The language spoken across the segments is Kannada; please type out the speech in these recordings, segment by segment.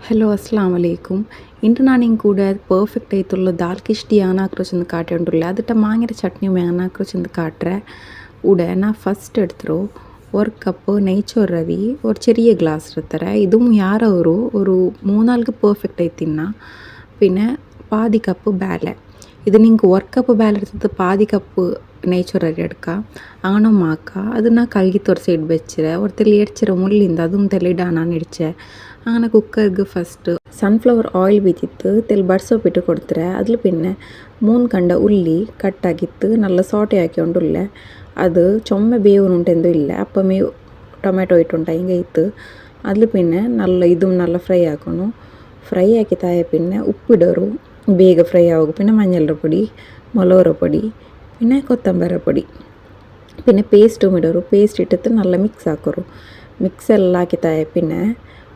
ಹಲೋ ಅಸ್ಲಾಂ ವಲೈಕುಮ್. ಇಂದು ನಾನು ಹಿಂಗೆ ಕೂಡ ಪರ್ಫೆಕ್ಟ್ ಆಯ್ತುള്ള ದಾಲ್ ಕಿಶ್ತಿ ಆನಾಕ್ರೋಚಂದು ಕಾಟೆ ಉಂಟುಲ್ಲ അതിട്ട് മാങ്ങര ചട്നി ആനാക്രോച്ചെന്ന് കാട്ടറെ ഉടെ ഞാൻ ഫസ്റ്റ് എടുത്തോ ഒരു കപ്പ് നെയ്ച്ചോറ് ರವಿ ഒരു ചെറിയ ഗ്ലാസ് എടുത്തറ ഇതും ಯಾರವರು ഒരു മൂന്നാൾക്ക് പെർഫെക്റ്റ് ആയി തിന്ന പിന്നെ പാതി കപ്പ് ബാലെ ഇത് നിങ്ങൾക്ക് ഒരു കപ്പ് ബാലെ എടുത്തിട്ട് പാതി കപ്പ് നെയ്ച്ചോറ് അരി എടുക്കാം അങ്ങനെ മാക്ക ಅದನ್ನು ಕಲ್ಗಿತ್ತು ഒരു ಸೈಡ್ ಬೆಚ್ಚರೆ ഒരു ತೆಲಿ ಎಡ್ಚಿರೋ ಮುಳ್ಳಿಂದ ಅದನ್ನು ತೆಲಿ ಇಡಾನ ಇಡ್ಚೆ അങ്ങനെ കുക്കർക്ക് ഫസ്റ്റ് സൺഫ്ലവർ ഓയിൽ ബീച്ചിത്ത് തെൽ ബഡ്സോപ്പിട്ട് കൊടുത്തരെ അതിൽ പിന്നെ 3 കണ്ട ഉള്ളി കട്ടാക്കിത്ത് നല്ല സോട്ടೆ ಹಾಕಿಕೊಂಡುಳ್ಳೆ അത് ചൊമ്മ ಬೇವುನುಂಟೆಂದು ಇಲ್ಲ ಅಪ್ಪಮೇ ಟೊಮೆಟೊ ಇಟ್ಟುಂಟಾയി ಇತ್ತು അതിൽ പിന്നെ നല്ല ഫ്രൈ ആക്കണം ഫ്രൈ ആക്കി തായ പിന്നെ ഉപ്പിടರು ಬೇಗ ಫ್ರೈ ಆಗೋದು പിന്നെ മഞ്ഞളുടെ പൊടി മുളക് പൊടി പിന്നെ കൊത്തമ്പര പൊടി പിന്നെ പേസ്റ്റും ഇടರು പേസ്റ്റ് ഇട്ടിട്ട് നല്ല മിക്സ് ആക്കರು മിക്സ് എല്ലാം ആക്കി തായ പിന്നെ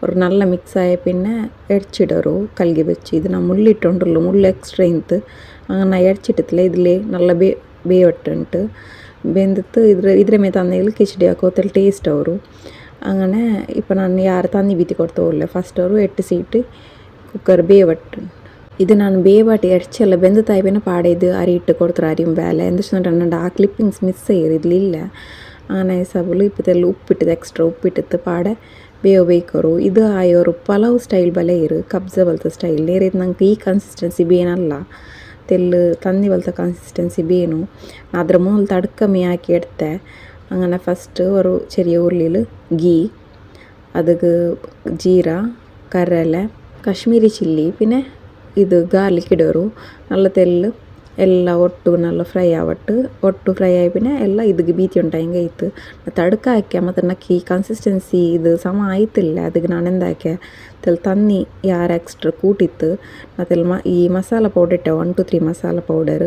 ഒരു നല്ല മിക്സ് ആയ പിന്നെ എടിച്ചിടರು കൽകി വെച്ച് ഇത് ഞാൻ മുള്ളിട്ടുണ്ടല്ലോ മുള്ള എക്സ്ട്രാ ഇന്ന് അങ്ങനെ എടിച്ചിട്ടില്ല ഇതിലേ നല്ല ಬೇವಟ್ಟುಂಟು ಬೆಂದಿತ್ತು ಇದ್ರ ಮೇಲೆ ತಂದೆಗಳು ಕಿಚಡಿ ಹಾಕೋತಲ್ಲಿ ಟೇಸ್ಟ್ ಅವರು അങ്ങനെ ഇപ്പം ನಾನು ಯಾರು ತಂದು ಬೀತಿ ಕೊಡ್ತೋಲ್ಲ ಫಸ್ಟ್ ಅವರು 8 ಸೀಟ್ ಕುಕ್ಕರ್ ಬೇವಟ್ಟು ഇത് ನಾನು ಬೇವಾಟಿ ಎಡ್ಚೆಲ್ಲ ಬೆಂದ ತಾಯಿನ ಪಾಡೇದು ಅರಿ ಇಟ್ಟು ಕೊಡ್ತಾರೆ ಅರಿയും ಬೇಲೆ എന്തെന്ന് ആ ക്ലിപ്പിങ്സ് മിസ് ചെയ്തില്ല അങ്ങനെ സബുല് ഇപ്പത്തെല്ലാം ഉപ്പിട്ടത് എക്സ്ട്രാ ഉപ്പിട്ടിട്ട് പാടെ ಬೇಯರು ಇದು ಆಯೋರು ಪಲಾವ್ ಸ್ಟೈಲ್ ಬಲೆ ಇರು ಕಬ್ಜ ಬಲ್ತ ಸ್ಟೈಲ್ ನೇರೆ ನಂಗೆ ಈ ಕನ್ಸಿಸ್ಟೆನ್ಸಿ ಬೇನಲ್ಲ തെല്ല് തന്നി പോലത്തെ കൺസിസ്റ്റൻസി ബീനു അದ್ರ മൂന്ന് തടുക്കമ്മി ആക്കി എടുത്തേ അങ്ങനെ ഫസ്റ്റ് ഒരു ചെറിയ ഉരുളിയിൽ ഗീ ಅದಕ್ಕೆ ജീര കരല ಕಾಶ್ಮೀರಿ ಚಿಲ್ಲಿ പിന്നെ ಇದು ಗಾರ್ಲಿಕ್ ಇಡೋರು നല്ല ತೆಲ್ಲು ಎಲ್ಲ ಒಟ್ಟು നല്ല ಫ್ರೈ ಆವಟ್ಟು ಒಟ್ಟು ಫ್ರೈ ಆಗಿ പിന്നെ ಎಲ್ಲ ಇದಕ್ಕೆ ಬೀತಿ ಉಂಟಾയി ಹಿಂಗೆ ಇತ್ತು ತಡ್ಕ ಹಾಕ್ಯ ಮತ್ತು ನಕ್ಕಿ ಕನ್ಸಿಸ್ಟೆನ್ಸಿ ಇದು ಸಮ ಆಯ್ತಿಲ್ಲ ಅದಕ್ಕೆ ನಾನು ಎಂದಾಕೆ ತೆಲ್ ತನ್ನಿ ಯಾರು ಎಕ್ಸ್ಟ್ರಾ ಕೂಟಿತ್ತು ಮತ್ತು ಈ ಮಸಾಲ ಪೌಡರ್ ಇಟ್ಟೆ 1 to 3 ಮಸಾಲ ಪೌಡರ್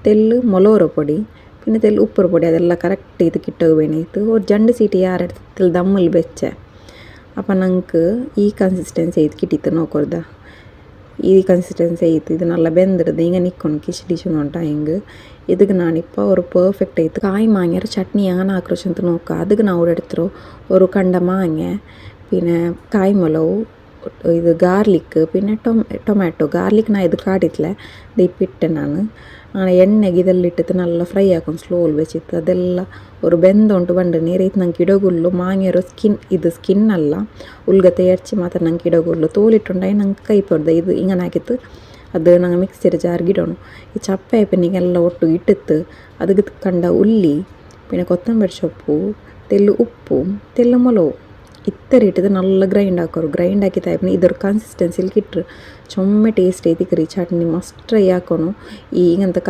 ತೆಲ್ಲು ಮೊಲೋರ പൊടി പിന്നെ ತೆಲ್ಲು ಉಪ್ಪರ പൊടി ಅದೆಲ್ಲ ಕರೆಕ್ಟ್ ಇದಕ್ಕೆ ಇಟ್ಟೋಗಿ ಬೇಣಿತ್ತು ഒരു 2 ಸೀಟಿ ಯಾರು ತೆಲ್ ದಮ್ಮಲ್ಲಿ ಬೆಚ್ಚೆ അപ്പം ನಂಗೆ ಈ ಕನ್ಸಿಸ್ಟೆನ್ಸಿ ಇದು ಕಿಟ್ಟಿತ್ತು ನೋಕೊರ್ದ ಈ ಕನ್ಸಿಸ್ಟೆನ್ಸಿ ಐತಿ ಇದು നല്ല ಬೆಂದಿರೋದು ಹಿಂಗೆ ನಿಕ್ಕೊಂಡು ಕಿಚಡಿ ಚುಂಟ ಹಿಂಗೆ ಇದಕ್ಕೆ ನಾನಿಪ್ಪ ഒരു പെർഫെക്റ്റ് ആയിട്ട് കായ് മാങ്ങയുടെ ചട്നി അങ്ങനെ ആക്രോശത്ത് നോക്കുക അതിക്ക് ഞാൻ ഇവിടെ എടുത്തോ ഒരു കണ്ട മാങ്ങ പിന്നെ കായ്മുളക് ഇത് ഗാർലിക്ക് പിന്നെ ಟೊಮ್ಯಾಟೊ ಗಾರ್ಲಿಕ್ ನಾ ಇದು ಕಾಡಿತ್ಲೆ ದಿಪ್ಪಿಟ್ಟೆ ನಾನು അങ്ങനെ ಎಣ್ಣೆಗೆ ಇದೆಲ್ಲ ಇಟ್ಟಿತ್ತು നല്ല ಫ್ರೈ ಹಾಕೊಂಡು ಸ್ಲೋಲ್ വെച്ചിತ್ತು ಅದೆಲ್ಲ ഒരു ಬೆಂದುಂಟು ಬಂದು ನೀರೈತೆ ನಂಗೆ ಇಡಗುಲ್ಲು ಮಾಂಗಿರೋ ಸ್ಕಿನ್ ಅಲ್ಲ ಉಲ್ಗತೆ ಎಡ್ಚಿ ಮಾತ್ರ ನಂಗೆ ಇಡಗುಲ್ಲು ತೋಲಿಟ್ಟುಂಡಾയി ನಂಗೆ ಕೈ ಪೊಡ್ದೆ ಇದು ಹಿಂಗನೆ ಹಾಕಿತ್ತು ಅದು ನಂಗೆ ಮಿಕ್ಸಿರ ಜಾರ್ಗೆ ಇಡೋಣ ಈ ಚಪ್ಪೆ ಪಿನ್ನಿಗೆಲ್ಲ ಒಟ್ಟು ಇಟ್ಟಿತ್ತು ಅದಕ್ಕೆ ಕಂಡ ಉಲ್ಲಿ പിന്നെ ಕೊತ್ತಂಬರಿ ಸೊಪ್ಪು ತೆಲ್ಲು ಉಪ್ಪು ತೆಲ್ಲು ಮೊಲವು ഇത്തരം ഇട്ടത് നല്ല ഗ്രൈൻഡ് ആക്കും ഗ്രൈൻഡ് ആക്കി തായ പിന്നെ ഇതൊരു കൺസിസ്റ്റൻസിയിൽ കിട്ടും ചുമ്മ ടേസ്റ്റ് ചെയ്ത് കറി ചട്നി മസ്റ്റ് ട്രൈ ആക്കണം ഈ ഇങ്ങനത്തെ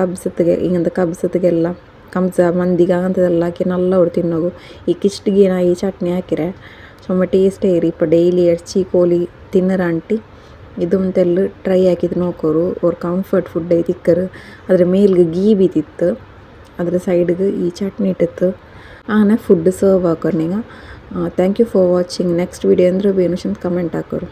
കബ്സത്തിಗೆല്ലാം കബ്സ ಮಂದಿಗೆ അങ്ങനത്തെല്ലാം ಹಾಕಿ നല്ല ಅವ್ರು ತಿನ್ನೋಗು ಈ ಕಿಚಡಿಗೆ ನಾ ಈ ಚಟ್ನಿ ಹಾಕಿರೆ ಚುಮ್ಮ ಟೇಸ್ಟ್ ಏರಿ ಇಪ್ಪ ಡೈಲಿ ಎಡ್ಚಿ ಕೋಳಿ ತಿನ್ನರಾಂಟಿ ಇದಂತೆಲ್ಲ ಟ್ರೈ ಹಾಕಿದ್ದು ನೋಕೋರು ಅವ್ರು ಕಂಫರ್ಟ್ ಫುಡ್ ಐತಿ ಇಕ್ಕರು ಅದ್ರ ಮೇಲ್ಗೆ ಗೀ ಬೀತಿತ್ತು ಅದ್ರ ಸೈಡ್ಗೆ ಈ ಚಟ್ನಿ ಇಟ್ಟಿತ್ತು ಆನೆ ಫುಡ್ ಸರ್ವ್ ಹಾಕೋರು ನೀವು thank you for watching next video ಅಂದ್ರೆ ಬೇನುಷಂತ ಕಮೆಂಟ್ ಹಾಕೋರು.